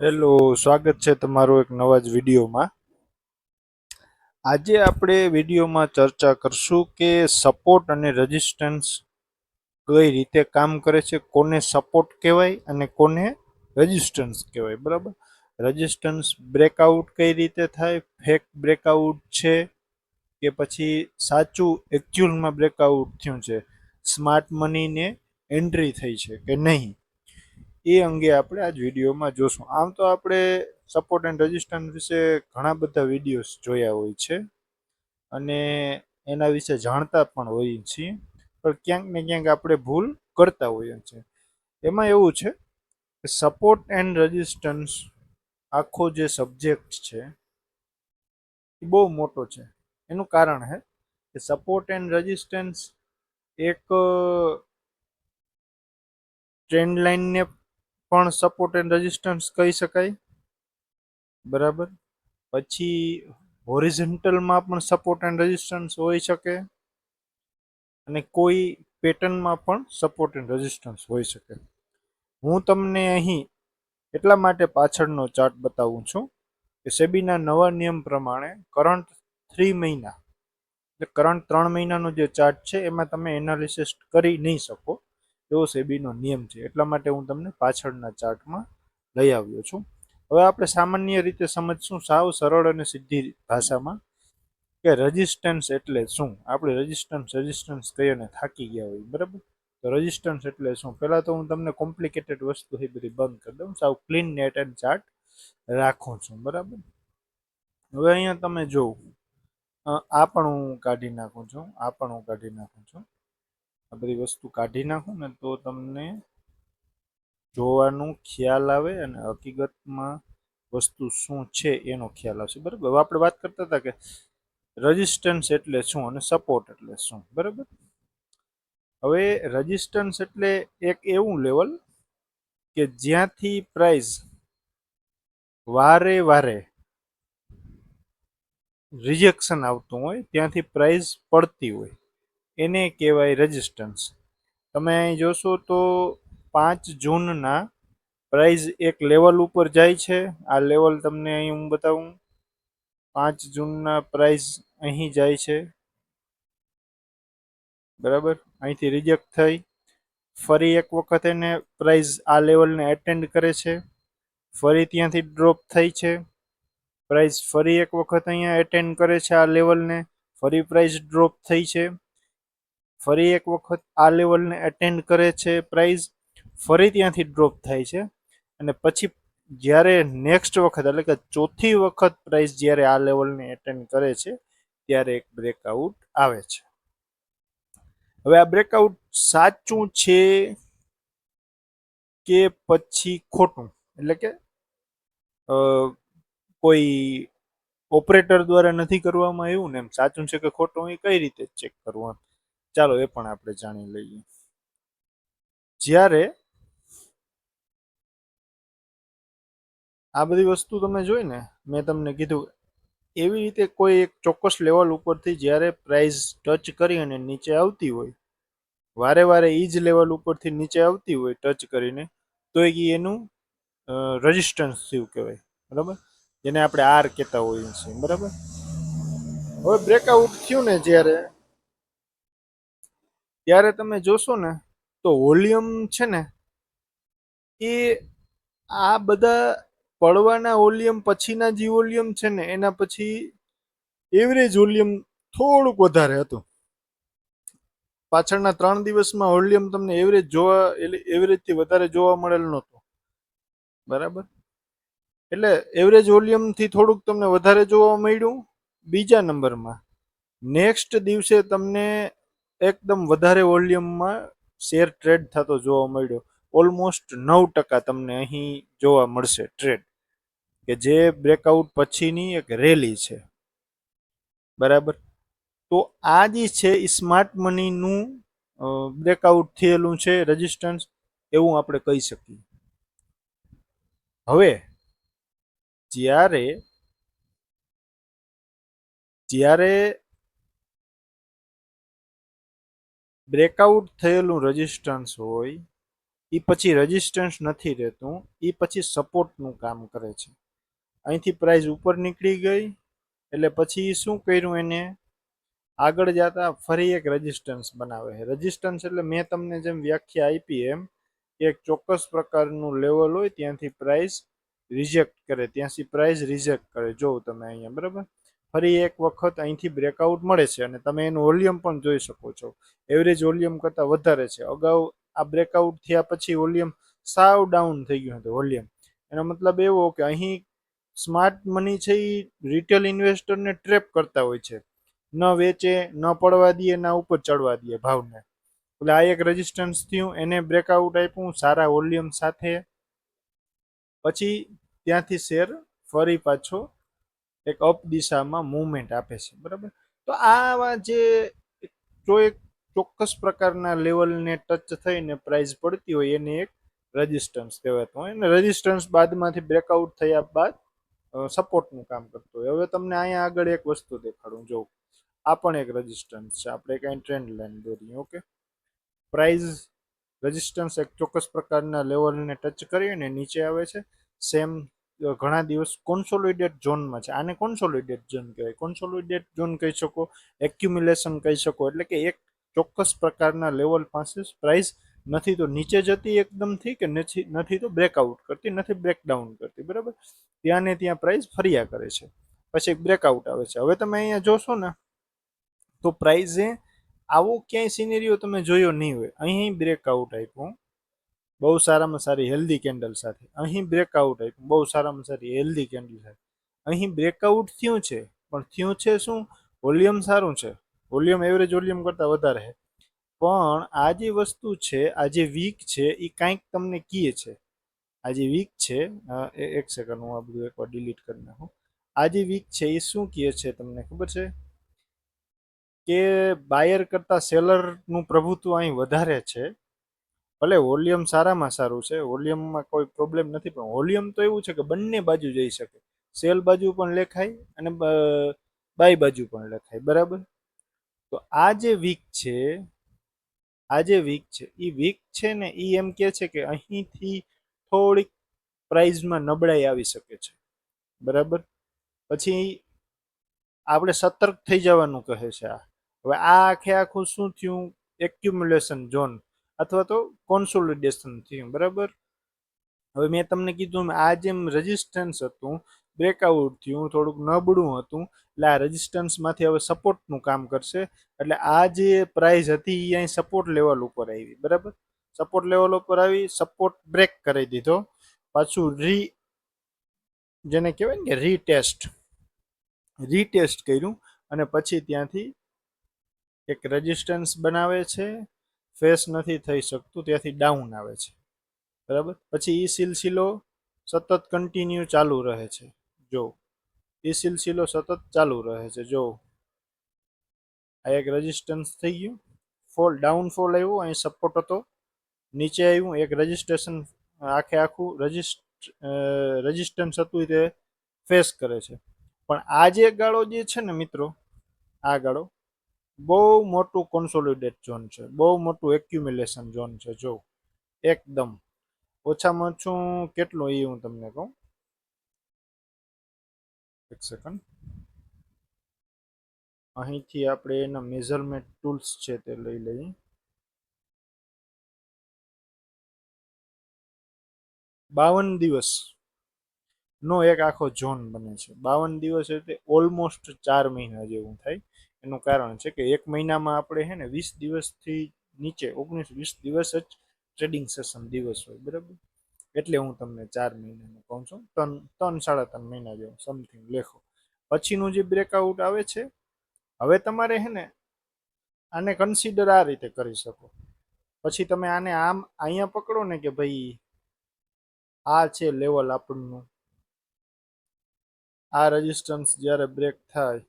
Hello, સ્વાગત છે તમારું એક નવા જ વિડીયોમાં. આજે આપણે વિડીયોમાં ચર્ચા કરશું કે સપોર્ટ અને રેઝિસ્ટન્સ કઈ રીતે કામ કરે છે, કોને સપોર્ટ કહેવાય અને કોને રેઝિસ્ટન્સ કહેવાય. બરાબર. રેઝિસ્ટન્સ બ્રેકઆઉટ કઈ રીતે થાય, ફેક બ્રેકઆઉટ છે કે પછી સાચું એકચ્યુઅલમાં બ્રેકઆઉટ થયું છે, સ્માર્ટ મનીને એન્ટ્રી થઈ છે કે નહીં, એ અંગે આપણે આજ વિડીયોમાં જોશું. આમ તો આપણે સપોર્ટ એન્ડ રેઝિસ્ટન્સ વિશે ઘણા બધા વિડીયોઝ જોયા હોય છે અને એના વિશે જાણતા પણ હોઈએ છીએ, પણ ક્યાંક ને ક્યાંક આપણે ભૂલ કરતા હોઈએ છીએ. એમાં એવું છે કે સપોર્ટ એન્ડ રેઝિસ્ટન્સ આખો જે સબ્જેક્ટ છે એ બહુ મોટો છે. એનું કારણ છે કે સપોર્ટ એન્ડ રેઝિસ્ટન્સ એક ટ્રેન્ડ લાઇનને પણ સપોર્ટ એન્ડ રેઝિસ્ટન્સ કહી શકાય. બરાબર. પછી હોરિઝોન્ટલમાં પણ સપોર્ટ એન્ડ રેઝિસ્ટન્સ હોઈ શકે અને કોઈ પેટર્નમાં પણ સપોર્ટ એન્ડ રેઝિસ્ટન્સ હોઈ શકે. હું તમને અહીં એટલા માટે પાછળનો ચાર્ટ બતાવું છું કે સેબીના નવા નિયમ પ્રમાણે કરંટ 3 મહિના એટલે કરંટ 3 મહિનાનો જે ચાર્ટ છે એમાં તમે એનાલિસિસ કરી નહીં શકો એવો સેબીનો નિયમ છે. એટલા માટે હું તમને પાછળના ચાર્ટમાં લઈ આવ્યો છું. હવે આપણે સામાન્ય રીતે સમજશું સાવ સરળ અને સીધી ભાષામાં કે રેઝિસ્ટન્સ એટલે શું. આપણે રેઝિસ્ટન્સ કહીને થાકી ગયા હોય. બરાબર. તો રેઝિસ્ટન્સ એટલે શું, પહેલા તો હું તમને કોમ્પ્લિકેટેડ વસ્તુ એ બધી બંધ કરી દઉં, સાવ ક્લીન નેટ એન્ડ ચાર્ટ રાખું છું. બરાબર. હવે અહીંયા તમે જોવું, આ પણ હું કાઢી નાખું છું, આ પણ હું કાઢી નાખું છું. આ બધી વસ્તુ કાઢી નાખું ને તો તમને જોવાનું ખ્યાલ આવે અને હકીકતમાં વસ્તુ શું છે એનો ખ્યાલ આવશે. બરાબર. હવે આપણે વાત કરતા હતા કે રેઝિસ્ટન્સ એટલે શું અને સપોર્ટ એટલે શું. બરાબર. હવે રેઝિસ્ટન્સ એટલે એક એવું લેવલ કે જ્યાંથી પ્રાઇસ વારે વારે રિજેક્શન આવતું હોય, ત્યાંથી પ્રાઇસ પડતી હોય, એને કહેવાય રેઝિસ્ટન્સ. તમે અહીં જોશો તો 5 જૂનના પ્રાઇસ એક લેવલ ઉપર જાય છે. આ લેવલ તમને અહીં હું બતાવું. 5 જૂનના પ્રાઇસ અહીં જાય છે. બરાબર. અહીંથી રિજેક્ટ થઈ ફરી એક વખત એને પ્રાઇસ આ લેવલને એટેન્ડ કરે છે, ફરી ત્યાંથી ડ્રોપ થઈ છે, પ્રાઇસ ફરી એક વખત અહીંયા એટેન્ડ કરે છે આ લેવલને, ફરી પ્રાઇસ ડ્રોપ થઈ છે, ફરી એક વખત આ લેવલને એટેન્ડ કરે છે પ્રાઇસ, ફરી ત્યાંથી ડ્રોપ થાય છે અને પછી જ્યારે નેક્સ્ટ વખત એટલે કે ચોથી વખત પ્રાઇસ જ્યારે આ લેવલને એટેન્ડ કરે છે ત્યારે એક બ્રેકઆઉટ આવે છે. હવે આ બ્રેકઆઉટ સાચું છે કે પછી ખોટું, એટલે કે કોઈ ઓપરેટર દ્વારા નથી કરવામાં આવ્યું ને, એમ સાચું છે કે ખોટું એ કઈ રીતે ચેક કરવું, ચાલો એ પણ આપણે જાણી લઈએ. જ્યારે આ બધી વસ્તુ તમે જોઈ ને, મેં તમને કીધું એવી રીતે કોઈ એક ચોક્કસ લેવલ ઉપરથી જ્યારે પ્રાઇસ ટચ કરી અને નીચે આવતી હોય, વારે વારે એ જ લેવલ ઉપરથી નીચે આવતી હોય ટચ કરીને, તો એનું રેઝિસ્ટન્સ થયું કહેવાય. બરાબર. જેને આપણે આર કહેતા હોઈએ છીએ. બરાબર. હવે બ્રેકઆઉટ થયું ને ત્યારે તમે જોશો ને તો વોલ્યુમ છે ને એ આ બધા પડવાના વોલ્યુમ પછીના જે વોલ્યુમ છે ને એના પછી એવરેજ વોલ્યુમ થોડુંક વધારે હતું. પાછળના 3 દિવસમાં વોલ્યુમ તમને એવરેજથી વધારે જોવા મળેલ નહોતું. બરાબર. એટલે એવરેજ વોલ્યુમથી થોડુંક તમને વધારે જોવા મળ્યું. બીજા નંબરમાં નેક્સ્ટ દિવસે તમને એકદમ વધારે વોલ્યુમમાં શેર ટ્રેડ થતો જોવા મળ્યો. ઓલમોસ્ટ 9% તમને અહીં જોવા મળશે ટ્રેડ, કે જે બ્રેકઆઉટ પછીની એક રેલી છે. બરાબર. તો આ જે છે એ સ્માર્ટ મનીનું બ્રેકઆઉટ થયેલું છે રેઝિસ્ટન્સ, એવું આપણે કહી શકીએ. હવે જ્યારે જ્યારે બ્રેકઆઉટ થયેલું રેઝિસ્ટન્સ હોય એ પછી રેઝિસ્ટન્સ નથી રહેતું, એ પછી સપોર્ટનું કામ કરે છે. અહીંથી પ્રાઇસ ઉપર નીકળી ગઈ એટલે પછી શું કર્યું એને, આગળ જતા ફરી એક રેઝિસ્ટન્સ બનાવે છે. રેઝિસ્ટન્સ એટલે મેં તમને જેમ વ્યાખ્યા આપી એમ એક ચોક્કસ પ્રકારનું લેવલ હોય ત્યાંથી પ્રાઇસ રિજેક્ટ કરે, ત્યાંથી પ્રાઇસ રિજેક્ટ કરે. જોવો તમે અહીંયા બરાબર, ફરી એક વખત અહીંથી બ્રેકઆઉટ મળે છે અને તમે એનું વોલ્યુમ પણ જોઈ શકો છો, એવરેજ વોલ્યુમ કરતાં વધારે છે. અગાઉ આ બ્રેકઆઉટ થયા પછી વોલ્યુમ સાવ ડાઉન થઈ ગયું હતું વોલ્યુમ. એનો મતલબ એવો કે અહીં સ્માર્ટ મની છે એ રિટેલ ઇન્વેસ્ટરને ટ્રેપ કરતા હોય છે, ન વેચે, ન પડવા દે, ના ઉપર ચડવા દે ભાવને. એટલે આ એક રેઝિસ્ટન્સ થયું, એને બ્રેકઆઉટ આપ્યું સારા વોલ્યુમ સાથે, પછી ત્યાંથી શેર ફરી પાછો એક અપ દિશામાં મૂવમેન્ટ આપે છે બરાબર. તો આવા જે જો એક ચોક્કસ પ્રકારના લેવલને ટચ થઈને પ્રાઇસ પડતી હોય એને એક રેઝિસ્ટન્સ કહેવાતું હોય, અને રેઝિસ્ટન્સ બાદમાંથી બ્રેકઆઉટ થયા બાદ સપોર્ટનું કામ કરતું હોય. હવે તમને અહીંયા આગળ એક વસ્તુ દેખાડું, જો આ પણ એક રેઝિસ્ટન્સ છે. આપણે કઈ ટ્રેન્ડ લાઈન દોરીએ, ઓકે. પ્રાઇસ રેઝિસ્ટન્સ એક ચોક્કસ પ્રકારના લેવલને ટચ કરી અને નીચે આવે છે. સેમ ઘણા દિવસ કોન્સોલિડેટ ઝોનમાં છે. આને કોન્સોલિડેટ ઝોન કહેવાય. કોન્સોલિડેટ ઝોન કહી શકો, એક્યુમ્યુલેશન કહી શકો. એટલે કે એક ચોક્કસ પ્રકારના લેવલ પાસે પ્રાઇસ નથી તો નીચે જતી એકદમથી, કે નથી તો બ્રેકઆઉટ કરતી, નથી બ્રેકડાઉન કરતી બરાબર. ત્યાં ને ત્યાં પ્રાઇસ ફર્યા કરે છે, પછી બ્રેકઆઉટ આવે છે. હવે તમે અહીંયા જોશો ને તો પ્રાઇઝે આવો ક્યાંય સિનેરિયો તમે જોયો નહીં હોય. અહીં બ્રેકઆઉટ આપ્યું બહુ સારામાં સારી હેલ્ધી કેન્ડલ સાથે, અહીં બ્રેકઆઉટ આપ્યું બહુ સારામાં સારી હેલ્ધી કેન્ડલ સાથે, અહીં બ્રેકઆઉટ થયું છે પણ થયું છે શું, વોલ્યુમ સારું છે, વોલ્યુમ એવરેજ વોલ્યુમ કરતાં વધારે છે. પણ આ જે વસ્તુ છે, આ જે વીક છે એ કાંઈક તમને કહે છે. આ જે વીક છે, એક સેકન્ડ હું આ બધું એકવાર ડિલીટ કરી નાખું. આ જે વીક છે એ શું કહે છે તમને ખબર છે, કે બાયર કરતાં સેલરનું પ્રભુત્વ અહીં વધારે છે. ભલે વોલ્યુમ સારામાં સારું છે, વોલ્યુમમાં કોઈ પ્રોબ્લેમ નથી, પણ વોલ્યુમ તો એવું છે કે બંને બાજુ જઈ શકે. સેલ બાજુ પણ લેખાય અને બાય બાજુ પણ લેખાય બરાબર. તો આ જે વીક છે, આ જે વીક છે એ વીક છે ને એ એમ કે છે કે અહીંથી થોડીક પ્રાઇઝમાં નબળાઈ આવી શકે છે બરાબર. પછી આપણે સતર્ક થઈ જવાનું કહે છે આ. હવે આ આખે આખું શું થયું, એક્યુમ્યુલેશન ઝોન અથવા તો કોન્સોલિડેશન થયું બરાબર. હવે મેં તમને કીધું આ જેમ રેઝિસ્ટન્સ હતું, બ્રેકઆઉટ થયું, થોડુંક નબળું હતું, એટલે આ રેઝિસ્ટન્સમાંથી હવે સપોર્ટનું કામ કરશે. એટલે આ જે પ્રાઇસ હતી એ અહીં સપોર્ટ લેવલ ઉપર આવી બરાબર. સપોર્ટ લેવલ ઉપર આવી, સપોર્ટ બ્રેક કરી દીધો, પાછું જેને કહેવાય ને કે રીટેસ્ટ કર્યું અને પછી ત્યાંથી એક રેઝિસ્ટન્સ બનાવે છે, ફેસ નથી થઈ શકતું, ત્યાંથી ડાઉન આવે છે બરાબર. પછી એ સિલસિલો સતત કન્ટિન્યુ ચાલુ રહે છે. જો એ સિલસિલો સતત ચાલુ રહે છે. જો આ એક રેઝિસ્ટન્સ થઈ ગયું, ડાઉનફોલ આવ્યું, અહીં સપોર્ટ હતો, નીચે આવ્યું, એક રજિસ્ટ્રેશન આખે આખું રેઝિસ્ટન્સ હતું તે ફેસ કરે છે. પણ આ જે ગાળો જે છે ને મિત્રો, આ ગાળો બહુ મોટું કોન્સોલિડેટ ઝોન છે, બહુ મોટું એક્યુમ્યુલેશન ઝોન છે. જો એકદમ ઓછામાં ઓછું કેટલું એ હું તમને કહું, એક સેકન્ડ. અહીંથી આપણે એના મેઝરમેન્ટ ટૂલ્સ છે તે લઈ લઈએ. 52 દિવસ નો એક આખો ઝોન બને છે. 52 દિવસ એટલે ઓલમોસ્ટ 4 મહિના જેવું થાય. એનું કારણ છે કે એક મહિનામાં આપણે છે ને 20 દિવસથી નીચે 19-20 દિવસ જ ટ્રેડિંગ સેશન દિવસ હોય બરાબર. એટલે હું તમને 4 મહિનાનું કહું છું, 3-3.5 મહિના જેવું સમથિંગ લેખો. પછીનું જે બ્રેકઆઉટ આવે છે, હવે તમારે છે ને આને કન્સિડર આ રીતે કરી શકો. પછી તમે આને આમ અહીંયા પકડો ને કે ભાઈ આ છે લેવલ આપણનું, આ રેઝિસ્ટન્સ જ્યારે બ્રેક થાય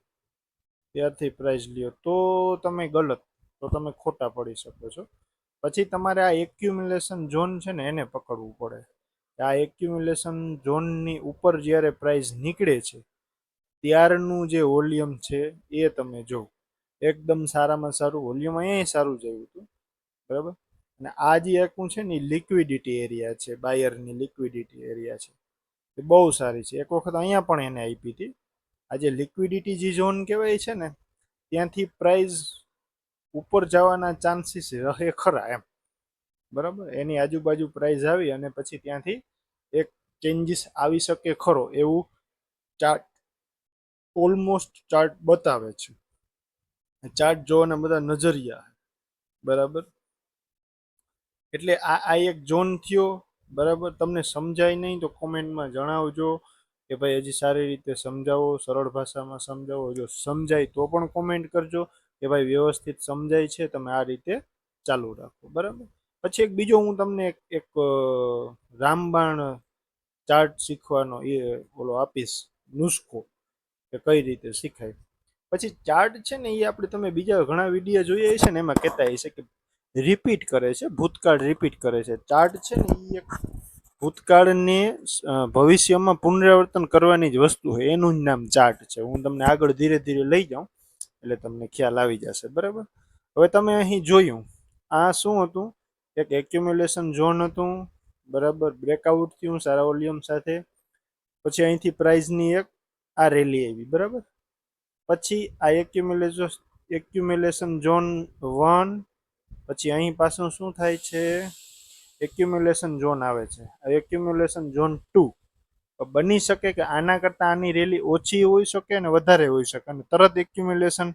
ત્યારથી પ્રાઇસ લ્યો તો તમે ગલત, તો તમે ખોટા પડી શકો છો. પછી તમારે આ એક્યુમ્યુલેશન ઝોન છે ને એને પકડવું પડે. આ એક્યુમ્યુલેશન ઝોનની ઉપર જ્યારે પ્રાઇસ નીકળે છે ત્યારનું જે વોલ્યુમ છે એ તમે જો, એકદમ સારામાં સારું વોલ્યુમ અહીંયા સારું જ આવ્યું હતું બરાબર. અને આ જે આખું છે ને લિક્વિડિટી એરિયા છે, બાયરની લિક્વિડિટી એરિયા છે, એ બહુ સારી છે. એક વખત અહીંયા પણ એને આપી હતી. આ જે લિક્વિડિટી જે ઝોન કહેવાય છે ને, ત્યાંથી પ્રાઇસ ઉપર જવાના ચાન્સીસ રહે ખરા એમ, બરાબર. એની આજુબાજુ પ્રાઇસ આવી અને પછી ત્યાંથી એક ચેન્જીસ આવી શકે ખરો એવું ચાર્ટ, ઓલમોસ્ટ ચાર્ટ બતાવે છે. ચાર્ટ જોવાના બધા નજરિયા, બરાબર. એટલે આ એક ઝોન થયો, બરાબર. તમને સમજાય નહીં તો કોમેન્ટમાં જણાવજો કે ભાઈ હજી સારી રીતે સમજાવો, સરળ ભાષામાં સમજાવો. જો સમજાય તો પણ કોમેન્ટ કરજો કે ભાઈ વ્યવસ્થિત સમજાય છે, તમે આ રીતે ચાલુ રાખો, બરાબર. પછી એક બીજો હું તમને એક રામબાણ ચાર્ટ શીખવાનો એ ઓલો આપીશ નુસ્ખો, કે કઈ રીતે શીખાય. પછી ચાર્ટ છે ને એ આપણે, તમે બીજા ઘણા વિડીયો જોઈએ છે ને એમાં કહેતા હશે કે રિપીટ કરે છે, ભૂતકાળ રિપીટ કરે છે. ચાર્ટ છે ને એ એક ભૂતકાળને ભવિષ્યમાં પુનરાવર્તન કરવાની જ વસ્તુ છે, એનું જ નામ ચાર્ટ છે. હું તમને આગળ ધીરે ધીરે લઈ જાઉં એટલે તમને ખ્યાલ આવી જશે, બરાબર. હવે તમે અહીં જોયું, આ શું હતું? એક એક્યુમ્યુલેશન ઝોન હતું, બરાબર. બ્રેકઆઉટ થયું સારા વોલ્યુમ સાથે. પછી અહીંથી પ્રાઇઝની એક આ રેલી આવી, બરાબર. પછી આ એક્યુમ્યુલેશન ઝોન 1, પછી અહીં પાછું શું થાય છે? એક્યુમ્યુલેશન ઝોન આવે છે. આ એક્યુમ્યુલેશન ઝોન 2. બની શકે કે આના કરતાં આની રેલી ઓછી હોઈ શકે અને વધારે હોઈ શકે, અને તરત એક્યુમ્યુલેશન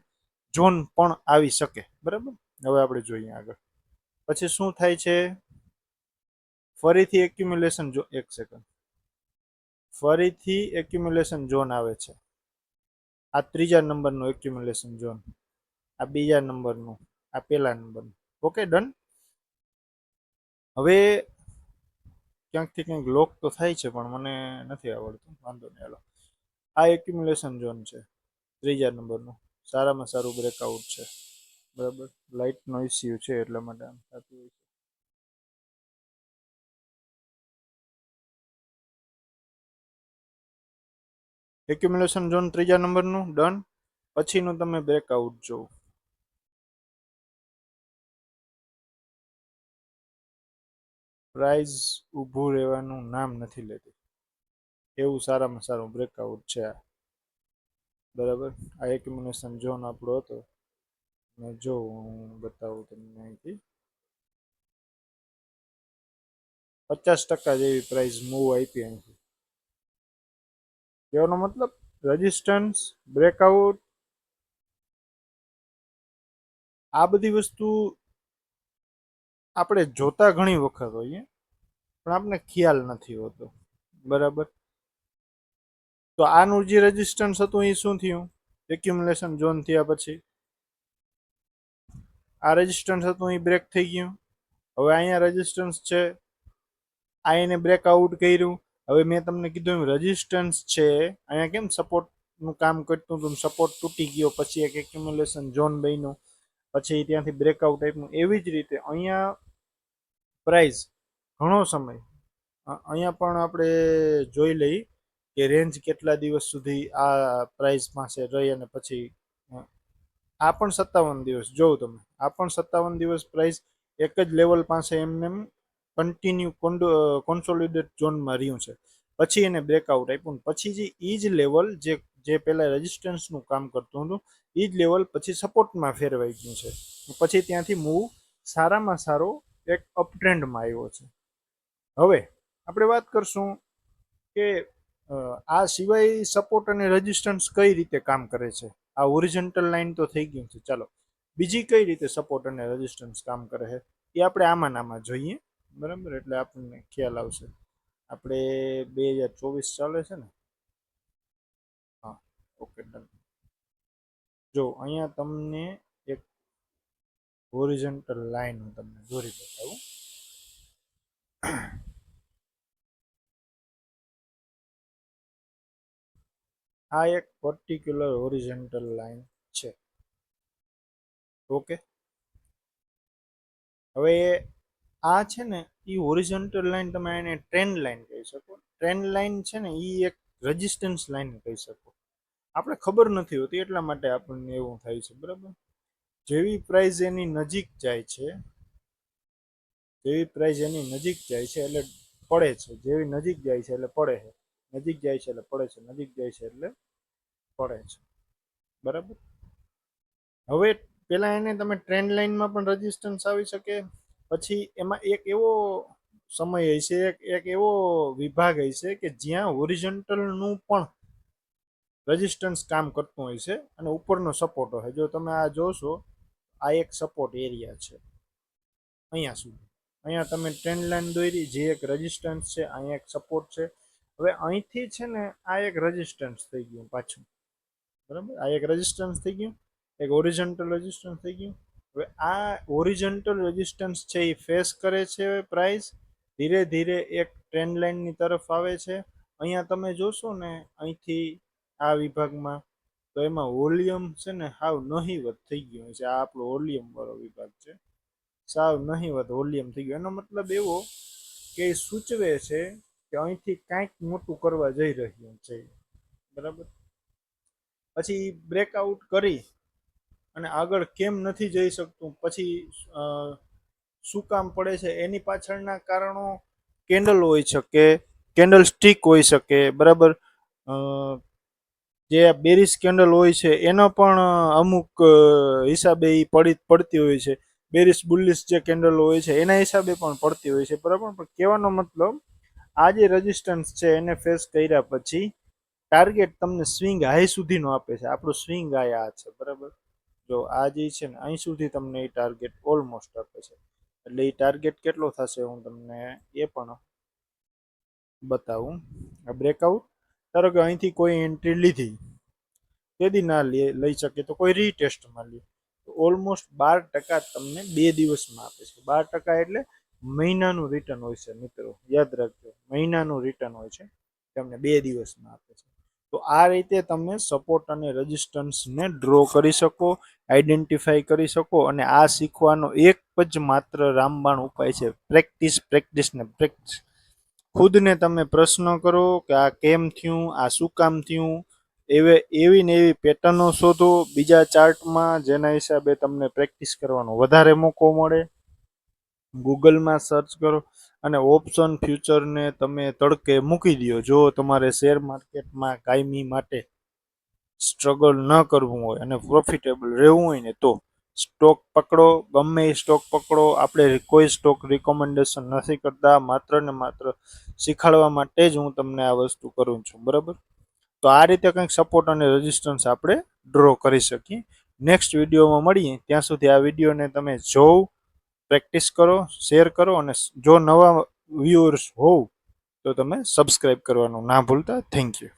ઝોન પણ આવી શકે, બરાબર. હવે આપણે જોઈએ આગળ. પછી શું થાય છે? ફરીથી એક્યુમ્યુલેશન ઝોન, એક સેકન્ડ, ફરીથી એક્યુમ્યુલેશન ઝોન આવે છે. આ ત્રીજા નંબરનું એક્યુમ્યુલેશન ઝોન, આ બીજા નંબરનું, આ પહેલા નંબરનું. Okay, done. હવે ક્યાંકથી કંઈક લોક તો થાય છે પણ મને નથી આવડતું, વાંધો નહીં, હાલો. આ એક્યુમ્યુલેશન ઝોન છે ત્રીજા નંબરનું, સારામાં સારું બ્રેકઆઉટ છે, બરાબર. લાઇટનો ઇસ્યુ છે એટલા માટે આમ થતું હોય છે. એક્યુમ્યુલેશન ઝોન ત્રીજા નંબરનું ડન. પછીનું તમે બ્રેકઆઉટ જોવો, પ્રાઇઝ ઊભું રહેવાનું નામ નથી લેતું, એવું સારામાં સારું બ્રેકઆઉટ છે આ, બરાબર. આ એક્યુમ્યુલેશન ઝોન આપણો હતો, ને જો હું બતાવું તમને અહીંથી 50% જેવી પ્રાઇસ મૂવ આપી અહીંથી. કહેવાનો મતલબ રેઝિસ્ટન્સ, બ્રેકઆઉટ, આ બધી વસ્તુ આપણે જોતા ઘણી વખત હોઈએ પણ આપણને ખ્યાલ નથી હોતો, બરાબર. તો આનું જે રેઝિસ્ટન્સ હતું એ શું થયું? એક્યુમ્યુલેશન ઝોન થયા પછી આ રેઝિસ્ટન્સ હતું એ બ્રેક થઈ ગયું. હવે અહીંયા રેઝિસ્ટન્સ છે, આ એને બ્રેકઆઉટ કર્યું. હવે મેં તમને કીધું એમ રેઝિસ્ટન્સ છે, અહીંયા કેમ સપોર્ટનું કામ કરતું હતું, સપોર્ટ તૂટી ગયો, પછી એક એક્યુમ્યુલેશન ઝોન બન્યું, પછી ત્યાંથી બ્રેકઆઉટ આપ્યું. એવી જ રીતે અહીંયા પ્રાઇસ ઘણો સમય, અહીંયા પણ આપણે જોઈ લઈ કે રેન્જ કેટલા દિવસ સુધી આ પ્રાઇસ પાસે રહી, અને પછી આ પણ 57 દિવસ જોઉં તમે, આ પણ 57 દિવસ પ્રાઇસ એક જ લેવલ પાસે એમને કન્ટિન્યુ કોન્સોલિડેટ ઝોનમાં રહ્યું છે. પછી એને બ્રેકઆઉટ આપ્યું, પછી જે એ જ લેવલ જે પહેલાં રેઝિસ્ટન્સનું કામ કરતું હતું એ જ લેવલ પછી સપોર્ટમાં ફેરવાઈ ગયું છે. પછી ત્યાંથી મૂવ સારામાં સારો એક અપટ્રેન્ડમાં આવ્યો છે. હવે આપણે વાત કરશું કે આ સિવાય સપોર્ટ અને રેઝિસ્ટન્સ કઈ રીતે કામ કરે છે. આ ઓરિજિનલ લાઈન તો થઈ ગયું છે, ચાલો બીજી કઈ રીતે સપોર્ટ અને રેઝિસ્ટન્સ કામ કરે છે એ આપણે આમાં જોઈએ, બરાબર. એટલે આપણને ખ્યાલ આવશે. આપણે 2024 ચાલે છે ને, હા, ઓકે, ડન. જો અહીંયા તમને એક હોરિઝોન્ટલ લાઈન હું તમને દોરી બતાવું. આ એક પર્ટિક્યુલર હોરિઝોન્ટલ લાઈન છે, ઓકે. હવે આ છે ને એ હોરિઝોન્ટલ લાઈન, તમે એને ટ્રેન્ડ લાઈન કહી શકો. ટ્રેન્ડ લાઈન છે ને એ એક રેઝિસ્ટન્સ લાઈન કહી શકો. આપણે ખબર નથી હોતી એટલા માટે આપણને એવું થાય છે, બરાબર. જેવી પ્રાઇસ એની નજીક જાય છે જેવી પ્રાઇસ એની નજીક જાય છે એટલે પડે છે, જેવી નજીક જાય છે એટલે પડે છે, નજીક જાય છે એટલે પડે છે, નજીક જાય છે એટલે પડે છે, બરાબર. હવે પેલા એને તમે ટ્રેન્ડ લાઈનમાં પણ રેઝિસ્ટન્સ આવી શકે, પછી એમાં એક એવો સમય હશે, એક એવો વિભાગ હશે કે જ્યાં હોરિઝોન્ટલનું પણ રેઝિસ્ટન્સ કામ કરતું હોય છે અને ઉપરનો સપોર્ટ હોય. જો તમે આ જોશો, આ એક સપોર્ટ એરિયા છે અહીંયા સુધી, અહીંયા તમે ટ્રેન્ડ લાઈન દોરી, જે એક રેઝિસ્ટન્સ છે, અહીંયા એક સપોર્ટ છે. હવે અહીંથી છે ને આ એક રેઝિસ્ટન્સ થઈ ગયું પાછું, બરાબર. આ એક રેઝિસ્ટન્સ થઈ ગયું, એક ઓરિજિનલ રેઝિસ્ટન્સ થઈ ગયું. હવે આ ઓરિજિનલ રેઝિસ્ટન્સ છે એ ફેસ કરે છે પ્રાઇસ, ધીરે ધીરે એક ટ્રેન્ડ લાઇનની તરફ આવે છે. અહીંયા તમે જોશો ને અહીંથી આ વિભાગમાં, તો એમાં વોલ્યુમ છે ને હાવ નહીવત થઈ ગયું છે. આ આપણો વોલ્યુમ વાળો વિભાગ છે, સાવ નહીવત વોલ્યુમ થઈ ગયો. એનો મતલબ એવો કે એ સૂચવે છે કે અહીંથી કાંઈક મોટું કરવા જઈ રહ્યું છે, બરાબર. પછી બ્રેકઆઉટ કરી અને આગળ કેમ નથી જઈ શકતું, પછી શું કામ પડે છે, એની પાછળના કારણો કેન્ડલ હોઈ શકે, કેન્ડલ સ્ટિક હોઈ શકે, બરાબર. જે બેરિશ કેન્ડલ હોય છે એનો પણ અમુક હિસાબે એ પડતી હોય છે. બેરિશ બુલિશ જે કેન્ડલ હોય છે એના હિસાબે પણ પડતી હોય છે, બરાબર. પણ કહેવાનો મતલબ, આ જે રેઝિસ્ટન્સ છે એને ફેસ કર્યા પછી ટાર્ગેટ તમને સ્વિંગ હાઈ સુધીનો આપે છે. આપણું સ્વિંગ હાઈ આ છે, બરાબર. જો આ જે છે ને અહીં સુધી તમને એ ટાર્ગેટ ઓલમોસ્ટ આપે છે. એટલે એ ટાર્ગેટ કેટલો થશે હું તમને એ પણ બતાવું. આ બ્રેકઆઉટ, ધારો કે અહીંથી કોઈ એન્ટ્રી લીધી, તેથી ના લઈ શકે તો કોઈ રીટેસ્ટમાં લે, તો ઓલમોસ્ટ 12% તમને 2 દિવસમાં આપે છે. 12% એટલે મહિનાનું રિટર્ન હોય છે મિત્રો, યાદ રાખજો, મહિનાનું રિટર્ન હોય છે, તમને 2 દિવસમાં આપે છે. તો આ રીતે તમે સપોર્ટ અને રેઝિસ્ટન્સને ડ્રો કરી શકો, આઈડેન્ટિફાઈ કરી શકો. અને આ શીખવાનો એક જ માત્ર રામબાણ ઉપાય છે, પ્રેક્ટિસ, પ્રેક્ટિસ ને પ્રેક્ટિસ. ખુદને તમે પ્રશ્ન કરો કે આ કેમ થયું, આ શું કામ થયું, એવી ને એવી પેટર્નો શોધો બીજા ચાર્ટમાં, જેના હિસાબે તમને પ્રેક્ટિસ કરવાનો વધારે મોકો મળે. ગૂગલમાં સર્ચ કરો અને ઓપ્શન ફ્યુચરને તમે તડકે મૂકી દો. જો તમારે શેર માર્કેટમાં કાયમી માટે સ્ટ્રગલ ન કરવું હોય અને પ્રોફિટેબલ રહેવું હોય ને, તો સ્ટોક પકડો, ગમે એ સ્ટોક પકડો. આપણે કોઈ સ્ટોક રિકમેન્ડેશન નથી કરતા, માત્ર ને માત્ર શીખવાડવા માટે જ હું તમને આ વસ્તુ કરું છું, બરાબર. તો આ રીતે કંઈક સપોર્ટ અને રેઝિસ્ટન્સ આપણે ડ્રો કરી શકીએ. નેક્સ્ટ વિડીયોમાં મળીએ, ત્યાં સુધી આ વિડીયોને તમે જોવ, પ્રેક્ટિસ કરો, શેર કરો, અને જો નવા વ્યુઅર્સ હોવ તો તમે સબસ્ક્રાઈબ કરવાનું ના ભૂલતા. Thank you.